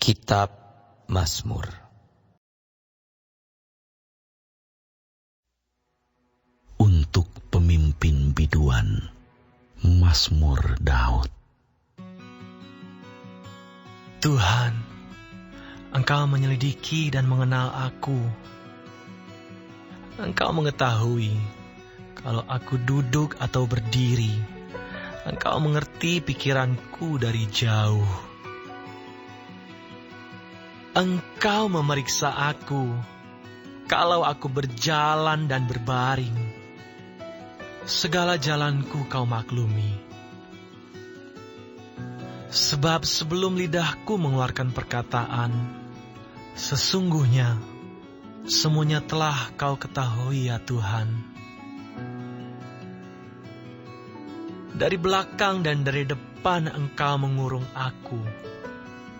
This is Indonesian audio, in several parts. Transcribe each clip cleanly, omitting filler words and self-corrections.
Kitab Mazmur. Untuk pemimpin biduan, Mazmur Daud. Tuhan, Engkau menyelidiki dan mengenal aku. Engkau mengetahui kalau aku duduk atau berdiri. Engkau mengerti pikiranku dari jauh. Engkau memeriksa aku kalau aku berjalan dan berbaring. Segala jalanku Kau maklumi. Sebab sebelum lidahku mengeluarkan perkataan, sesungguhnya semuanya telah Kau ketahui, ya Tuhan. Dari belakang dan dari depan Engkau mengurung aku,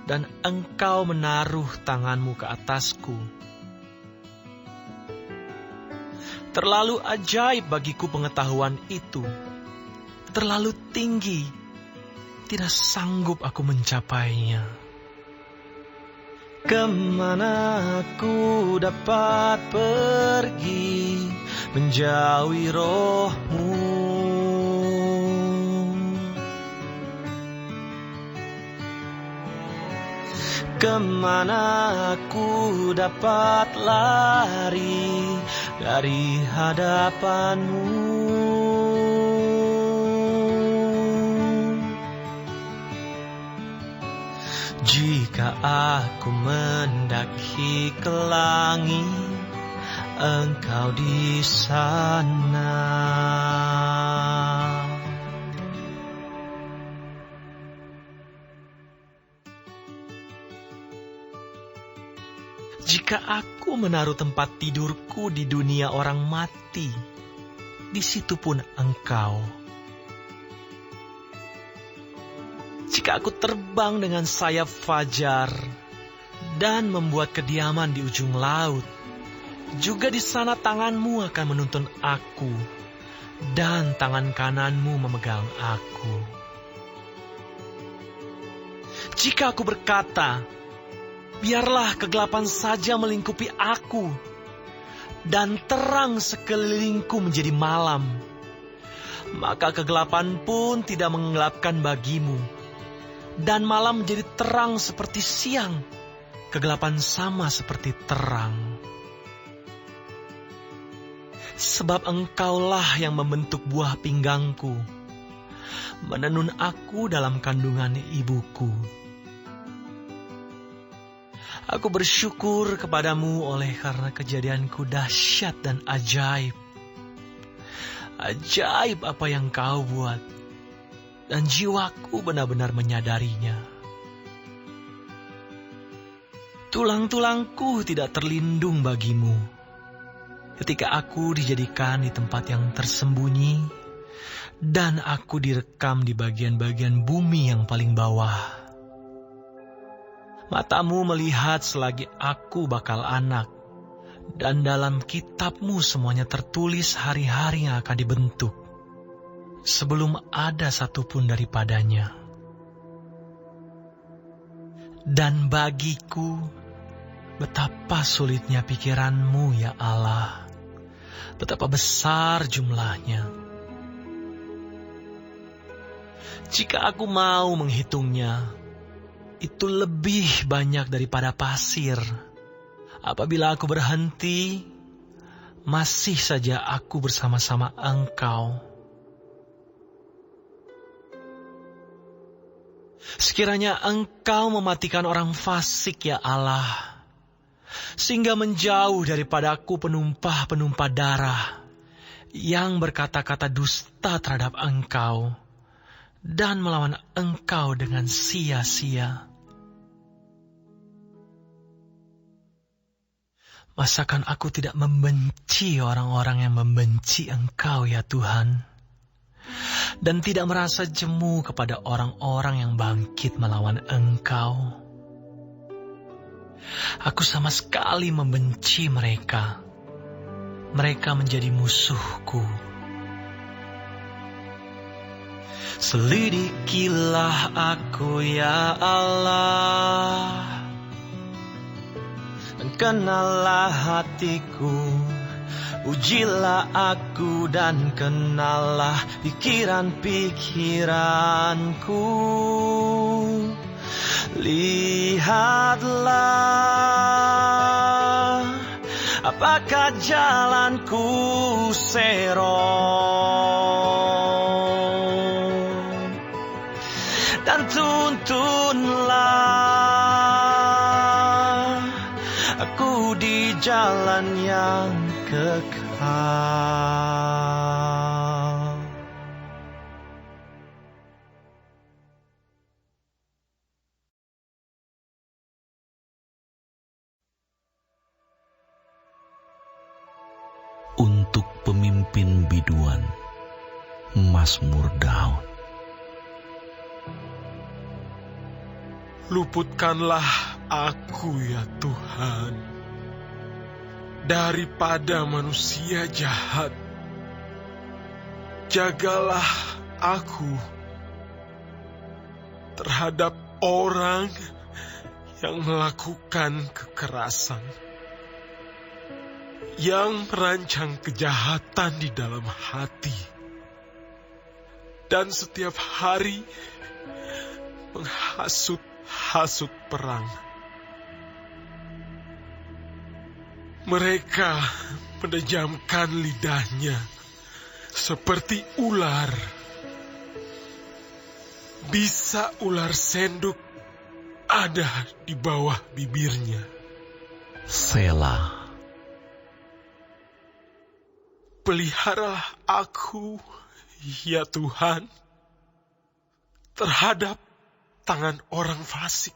dan Engkau menaruh tangan-Mu ke atasku. Terlalu ajaib bagiku pengetahuan itu, terlalu tinggi, tidak sanggup aku mencapainya. Kemana aku dapat pergi menjauhi Roh-Mu? Kemana aku dapat lari dari hadapan-Mu? Jika aku mendaki ke langit, Engkau di sana. Jika aku menaruh tempat tidurku di dunia orang mati, di situ pun Engkau. Jika aku terbang dengan sayap fajar dan membuat kediaman di ujung laut, juga di sana tangan-Mu akan menuntun aku, dan tangan kanan-Mu memegang aku. Jika aku berkata, biarlah kegelapan saja melingkupi aku, dan terang sekelilingku menjadi malam, maka kegelapan pun tidak menggelapkan bagi-Mu, dan malam menjadi terang seperti siang, kegelapan sama seperti terang. Sebab Engkaulah yang membentuk buah pinggangku, menenun aku dalam kandungan ibuku. Aku bersyukur kepadamu oleh karena kejadianku dahsyat dan ajaib. Ajaib apa yang Kau buat, dan jiwaku benar-benar menyadarinya. Tulang-tulangku tidak terlindung bagi-Mu, ketika aku dijadikan di tempat yang tersembunyi, dan aku direkam di bagian-bagian bumi yang paling bawah. Mata-Mu melihat selagi aku bakal anak, dan dalam kitab-Mu semuanya tertulis hari-hari yang akan dibentuk, sebelum ada satupun daripadanya. Dan bagiku, betapa sulitnya pikiran-Mu, ya Allah, betapa besar jumlahnya. Jika aku mau menghitungnya, itu lebih banyak daripada pasir. Apabila aku berhenti, masih saja aku bersama-sama Engkau. Sekiranya Engkau mematikan orang fasik, ya Allah, sehingga menjauh daripadaku penumpah-penumpah darah yang berkata-kata dusta terhadap Engkau dan melawan Engkau dengan sia-sia. Masakan aku tidak membenci orang-orang yang membenci Engkau, ya Tuhan, dan tidak merasa jemu kepada orang-orang yang bangkit melawan Engkau. Aku sama sekali membenci mereka. Mereka menjadi musuhku. Selidikilah aku, ya Allah, Kenallah hatiku, ujilah aku dan kenallah pikiran-pikiranku. Lihatlah, apakah jalanku serong, dan tuntunlah aku di jalan yang kekal. Untuk pemimpin biduan, Mazmur Daud. Luputkanlah aku ya Tuhan, daripada manusia jahat. Jagalah aku terhadap orang yang melakukan kekerasan, yang merancang kejahatan di dalam hati, dan setiap hari menghasut perang. Mereka menejamkan lidahnya seperti ular. Bisa ular senduk ada di bawah bibirnya. Selah. Peliharalah aku, ya Tuhan, terhadap tangan orang fasik.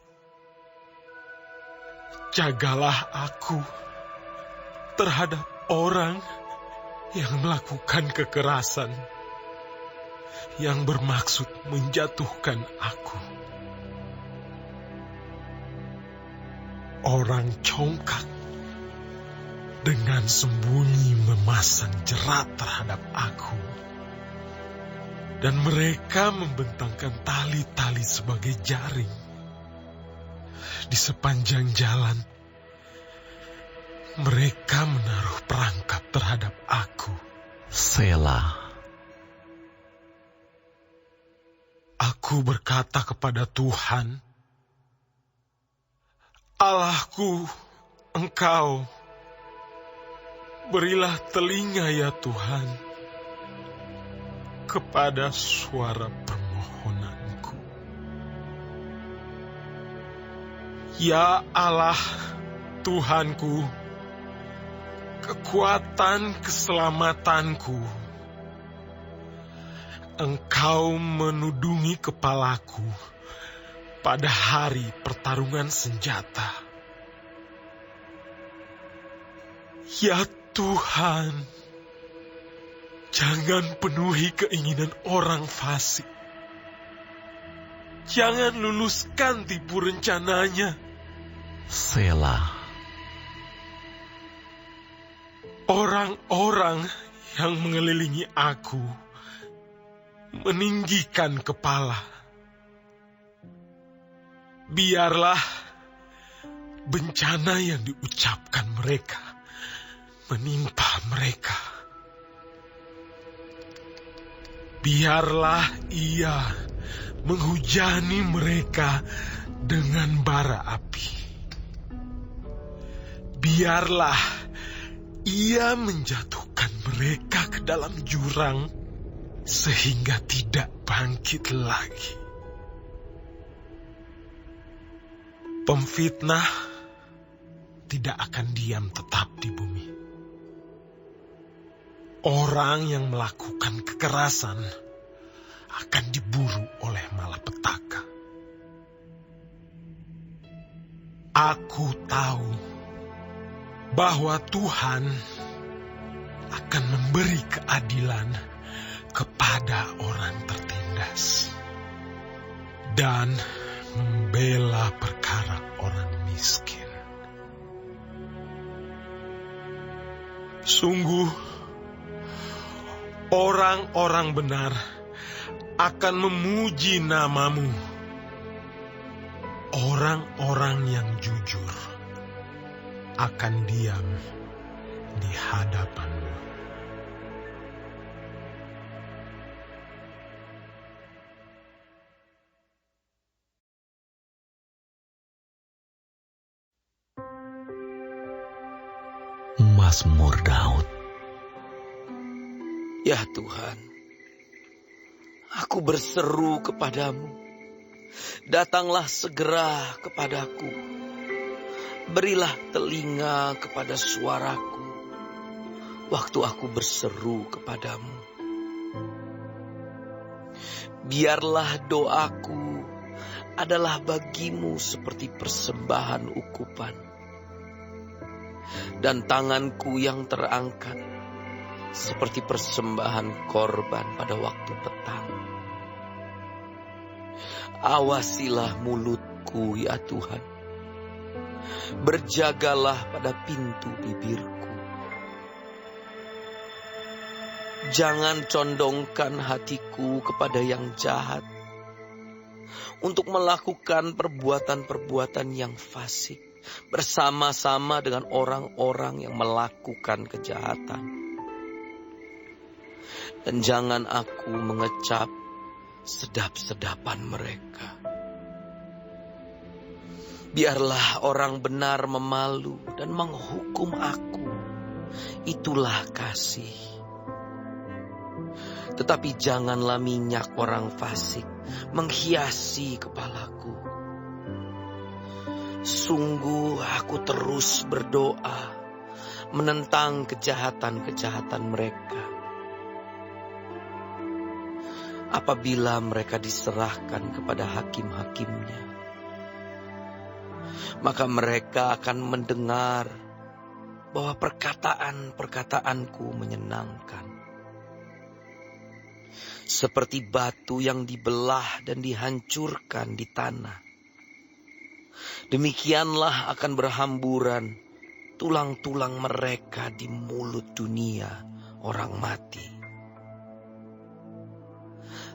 Jagalah aku terhadap orang yang melakukan kekerasan, yang bermaksud menjatuhkan aku. Orang congkak dengan sembunyi memasang jerat terhadap aku, dan mereka membentangkan tali-tali sebagai jaring di sepanjang jalan. Mereka menaruh perangkap terhadap aku. Selah. Aku berkata kepada Tuhan, Allahku, Engkau, berilah telinga ya Tuhan kepada suara permohonanku. Ya Allah, Tuhanku, kekuatan keselamatanku, Engkau menudungi kepalaku pada hari pertarungan senjata. Ya Tuhan, jangan penuhi keinginan orang fasik. Jangan luluskan tipu rencananya. Selah. Orang-orang yang mengelilingi aku meninggikan kepala. Biarlah bencana yang diucapkan mereka menimpa mereka. Biarlah ia menghujani mereka dengan bara api. Biarlah ia menjatuhkan mereka ke dalam jurang sehingga tidak bangkit lagi. Pemfitnah tidak akan diam tetap di bumi. Orang yang melakukan kekerasan akan diburu oleh malapetaka. Aku tahu bahwa Tuhan akan memberi keadilan kepada orang tertindas dan membela perkara orang miskin. Sungguh, orang-orang benar akan memuji namamu. Orang-orang yang jujur akan diam di hadapan-Mu. Mazmur Daud. Ya Tuhan, aku berseru kepadamu. Datanglah segera kepadaku. Berilah telinga kepada suaraku waktu aku berseru kepadamu. Biarlah doaku adalah bagimu seperti persembahan ukupan, dan tanganku yang terangkat seperti persembahan korban pada waktu petang. Awasilah mulutku, ya Tuhan. Berjagalah pada pintu bibirku. Jangan condongkan hatiku kepada yang jahat, untuk melakukan perbuatan-perbuatan yang fasik bersama-sama dengan orang-orang yang melakukan kejahatan. Dan jangan aku mengecap sedap-sedapan mereka. Biarlah orang benar memalu dan menghukum aku. Itulah kasih. Tetapi janganlah minyak orang fasik menghiasi kepalaku. Sungguh aku terus berdoa menentang kejahatan-kejahatan mereka. Apabila mereka diserahkan kepada hakim-hakimnya, maka mereka akan mendengar bahwa perkataan-perkataanku menyenangkan. Seperti batu yang dibelah dan dihancurkan di tanah, demikianlah akan berhamburan tulang-tulang mereka di mulut dunia orang mati.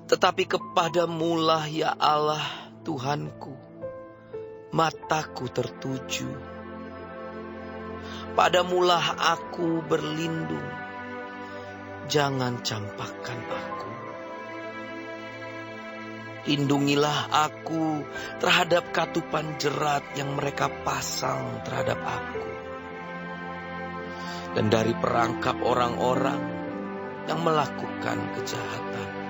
Tetapi kepadamu-lah, ya Allah Tuhanku, mataku tertuju. Padamulah aku berlindung. Jangan campakkan aku. Lindungilah aku terhadap katupan jerat yang mereka pasang terhadap aku, dan dari perangkap orang-orang yang melakukan kejahatan.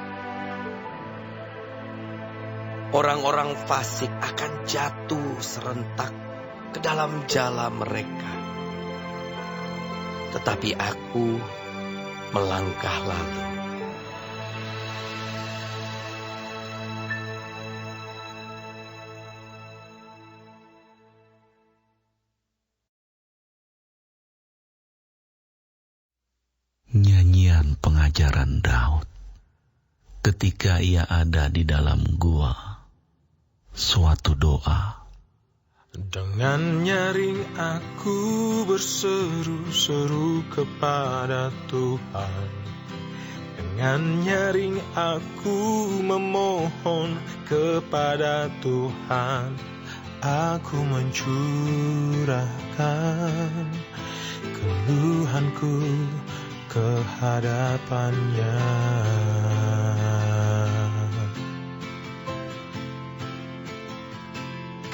Orang-orang fasik akan jatuh serentak ke dalam jala mereka. Tetapi aku melangkah lalu. Nyanyian pengajaran Daud ketika ia ada di dalam gua. Suatu doa. Dengan nyaring aku berseru-seru kepada Tuhan. Dengan nyaring aku memohon kepada Tuhan. Aku mencurahkan keluhanku ke hadapannya.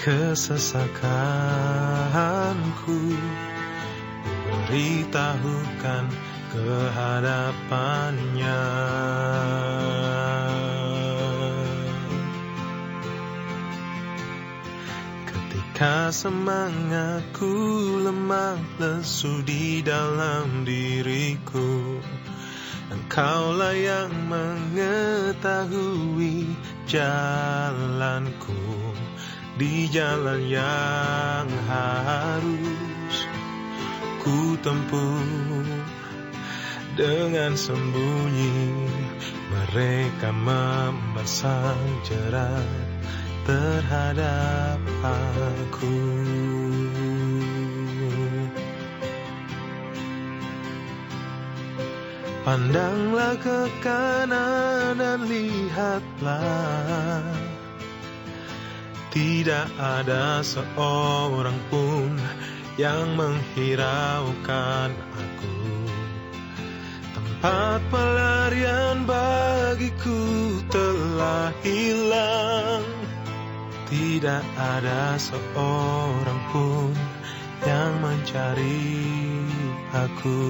Kesesakanku beritahukan ke hadapannya. Ketika semangatku lemah lesu di dalam diriku, Engkaulah yang mengetahui jalanku, di jalan yang harus ku tempuh. Dengan sembunyi mereka memasang jerat terhadap aku. Pandanglah ke kanan dan lihatlah, tidak ada seorang pun yang menghiraukan aku. Tempat pelarian bagiku telah hilang. Tidak ada seorang pun yang mencari aku.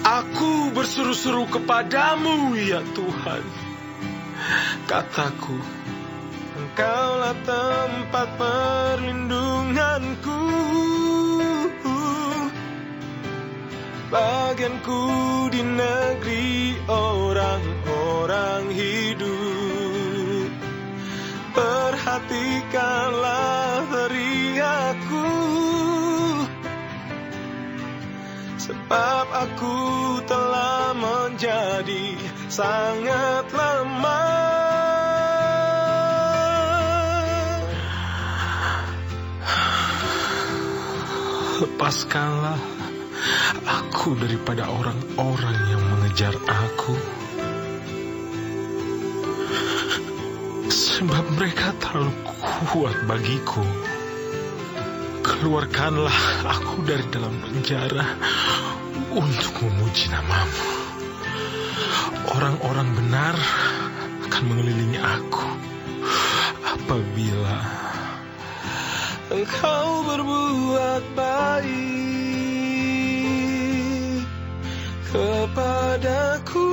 Aku berseru-seru kepadamu, ya Tuhan. Kataku, Engkaulah tempat perlindunganku. Bagianku di negeri orang-orang hidup. Perhatikanlah teriakku, sebab aku telah menjadi sangat lemah. Lepaskanlah aku daripada orang-orang yang mengejar aku, sebab mereka terlalu kuat bagiku. Keluarkanlah aku dari dalam penjara untuk memuji nama-Mu. Orang-orang benar akan mengelilingi aku apabila Engkau berbuat baik kepadaku.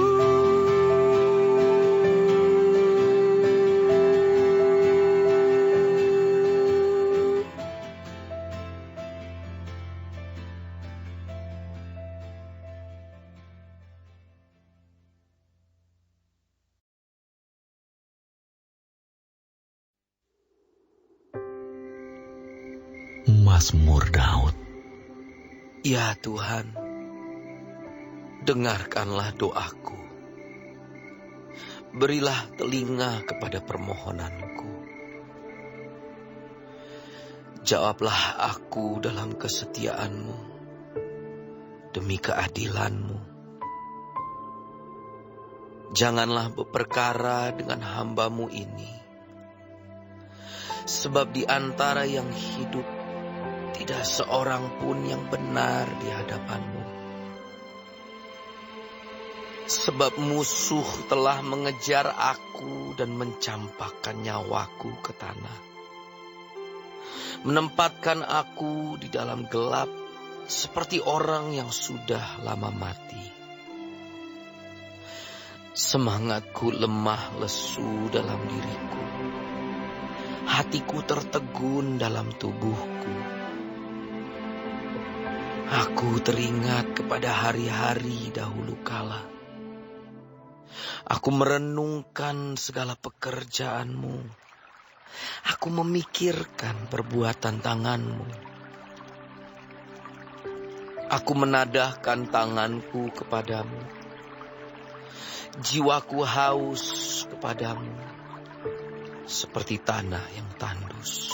Mazmur Daud. Ya Tuhan, dengarkanlah doaku. Berilah telinga kepada permohonanku. Jawablah aku dalam kesetiaan-Mu, demi keadilan-Mu. Janganlah berperkara dengan hamba-Mu ini, sebab di antara yang hidup tidak seorang pun yang benar di hadapan-Mu. Sebab musuh telah mengejar aku dan mencampakkan nyawaku ke tanah. Menempatkan aku di dalam gelap seperti orang yang sudah lama mati. Semangatku lemah lesu dalam diriku. Hatiku tertegun dalam tubuhku. Aku teringat kepada hari-hari dahulu kala. Aku merenungkan segala pekerjaan-Mu. Aku memikirkan perbuatan tangan-Mu. Aku menadahkan tanganku kepadamu. Jiwaku haus kepadamu, seperti tanah yang tandus.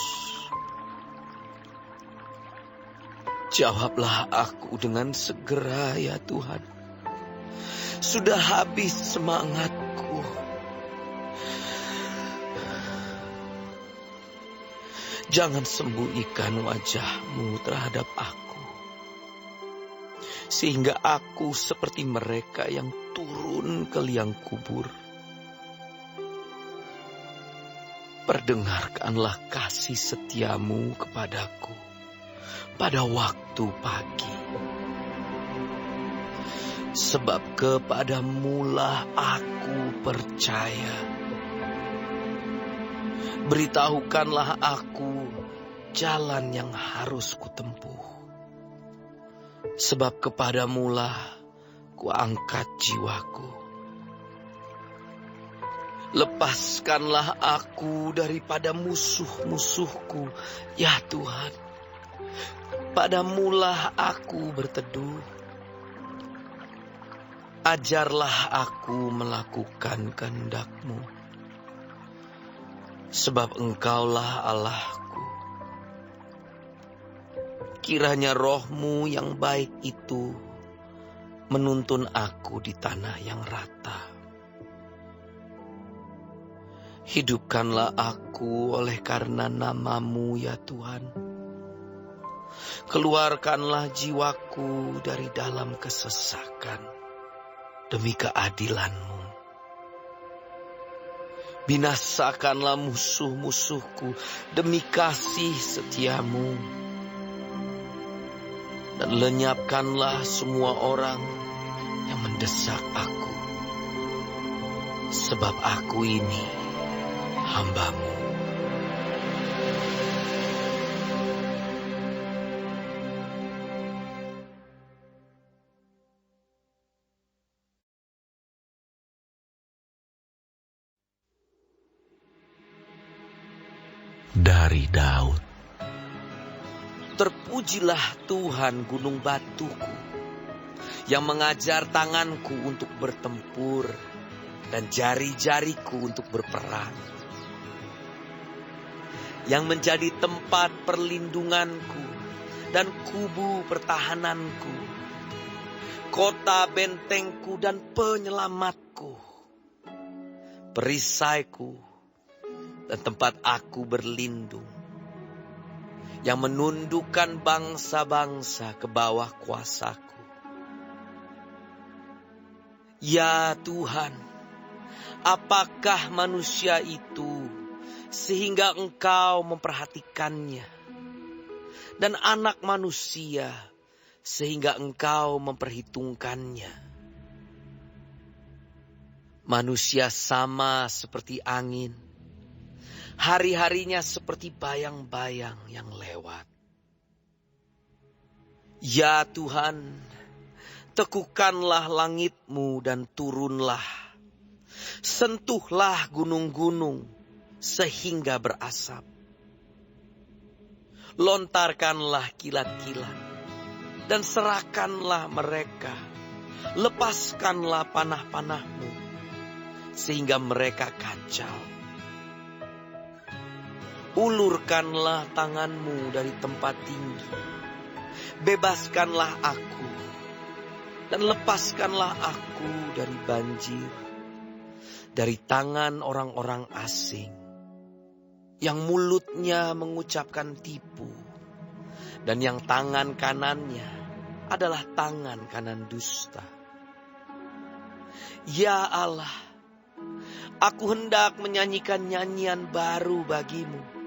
Jawablah aku dengan segera, ya Tuhan. Sudah habis semangatku. Jangan sembunyikan wajah-Mu terhadap aku, sehingga aku seperti mereka yang turun ke liang kubur. Perdengarkanlah kasih setia-Mu kepadaku pada waktu pagi. Sebab kepadamu-lah aku percaya. Beritahukanlah aku jalan yang harus kutempuh. Sebab kepadamu-lah kuangkat jiwaku. Lepaskanlah aku daripada musuh-musuhku, ya Tuhan. Padamu-lah aku berteduh. Ajarlah aku melakukan kehendak-Mu. Sebab Engkaulah Allahku. Kiranya Roh-Mu yang baik itu menuntun aku di tanah yang rata. Hidupkanlah aku oleh karena nama-Mu ya Tuhan. Keluarkanlah jiwaku dari dalam kesesakan demi keadilan-Mu. Binasakanlah musuh-musuhku demi kasih setia-Mu. Dan lenyapkanlah semua orang yang mendesak aku. Sebab aku ini hamba-Mu. Dari Daud. Terpujilah Tuhan gunung batuku, yang mengajar tanganku untuk bertempur dan jari-jariku untuk berperang, yang menjadi tempat perlindunganku dan kubu pertahananku, kota bentengku dan penyelamatku, perisaiku dan tempat aku berlindung, yang menundukkan bangsa-bangsa ke bawah kuasaku. Ya Tuhan, apakah manusia itu sehingga Engkau memperhatikannya, dan anak manusia sehingga Engkau memperhitungkannya? Manusia sama seperti angin, hari-harinya seperti bayang-bayang yang lewat. Ya Tuhan, tekukanlah langit-Mu dan turunlah. Sentuhlah gunung-gunung sehingga berasap. Lontarkanlah kilat-kilat dan serahkanlah mereka. Lepaskanlah panah-panah-Mu sehingga mereka kacau. Ulurkanlah tangan-Mu dari tempat tinggi. Bebaskanlah aku dan lepaskanlah aku dari banjir, dari tangan orang-orang asing yang mulutnya mengucapkan tipu dan yang tangan kanannya adalah tangan kanan dusta. Ya Allah, aku hendak menyanyikan nyanyian baru bagi-Mu.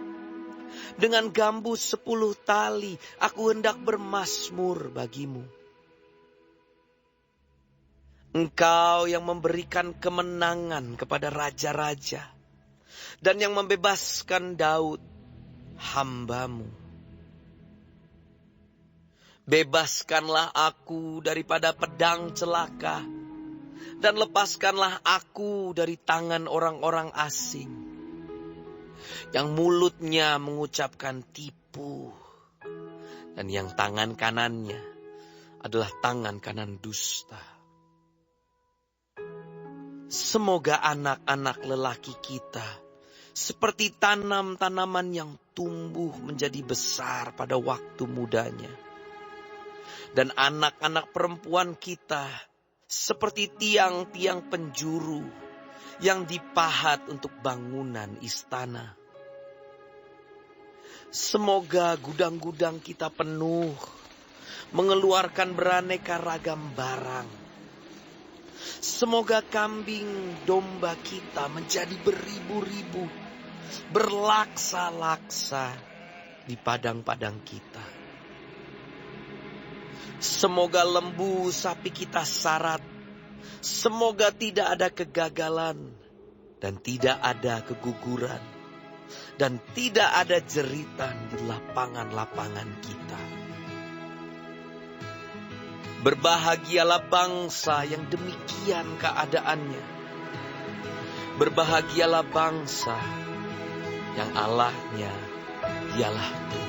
Dengan gambus 10 tali, aku hendak bermazmur bagi-Mu. Engkau yang memberikan kemenangan kepada raja-raja dan yang membebaskan Daud, hamba-Mu. Bebaskanlah aku daripada pedang celaka dan lepaskanlah aku dari tangan orang-orang asing yang mulutnya mengucapkan tipu dan yang tangan kanannya adalah tangan kanan dusta. Semoga anak-anak lelaki kita seperti tanam-tanaman yang tumbuh menjadi besar pada waktu mudanya, dan anak-anak perempuan kita seperti tiang-tiang penjuru yang dipahat untuk bangunan istana. Semoga gudang-gudang kita penuh, mengeluarkan beraneka ragam barang. Semoga kambing domba kita menjadi beribu-ribu, berlaksa-laksa di padang-padang kita. Semoga lembu sapi kita sarat. Semoga tidak ada kegagalan dan tidak ada keguguran dan tidak ada jeritan di lapangan-lapangan kita. Berbahagialah bangsa yang demikian keadaannya. Berbahagialah bangsa yang Allahnya ialah Tuhan.